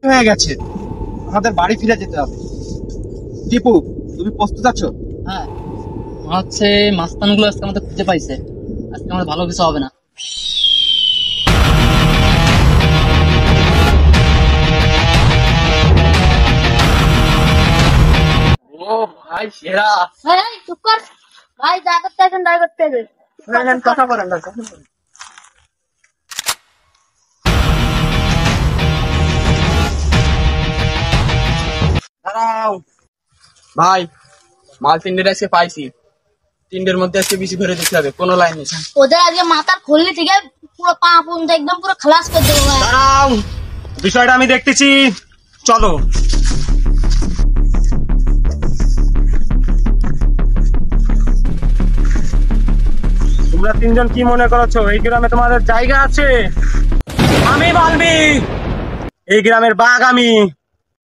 হয়ে গেছে, আমাদের বাড়ি ফিরে যেতে হবে। টিপু, তুমি প্রস্তুত আছো? হ্যাঁ, মনে হচ্ছে মাস্তানগুলো আজকে আমাদের খুঁজে পাইছে। আজকে আমাদের ভালো কিছু হবে না। ও ভাই সেরা। এই চুপ কর ভাই, যা করতে আছেন তাই করতে হবে। কথা বলেন না, কথা বলেন। দাঁড়াও ভাই, মাল তিনটের আজকে পাইছি। তিনটের মধ্যে আজকে বেশি ধরে দিতে হবে, কোনো লাইন নেই। ওদের আজকে মাথার খুললি থেকে পুরো পা পর্যন্ত একদম পুরো খালাস করে দেবো ভাই। দাঁড়াও, বিষয়টা আমি দেখতেছি, চলো। তোমরা তিনজন কি মনে করছো এই গ্রামে তোমাদের জায়গা আছে? আমি বালবি, এই গ্রামের বাঘ আমি।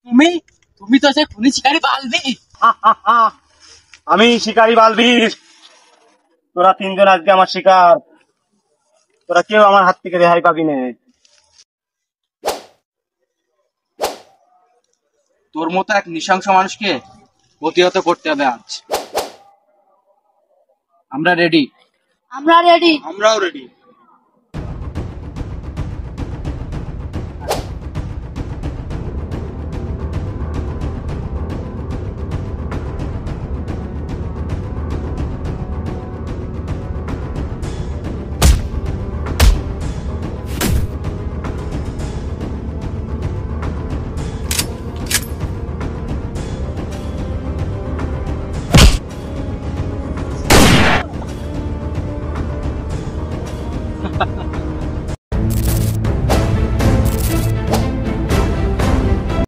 তুমি তুমি তো সেই খুনি শিকারি বালবি। আমি শিকারি বালবীর। তোরা তিনজন আজকে আমার শিকার, তোরা কেউ আমার হাত থেকে রেহাই পাবি না। তোর মতো এক নৃশংস মানুষকে প্রতিহত করতে হবে আজ। আমরা রেডি। আমরা রেডি। আমরাও রেডি।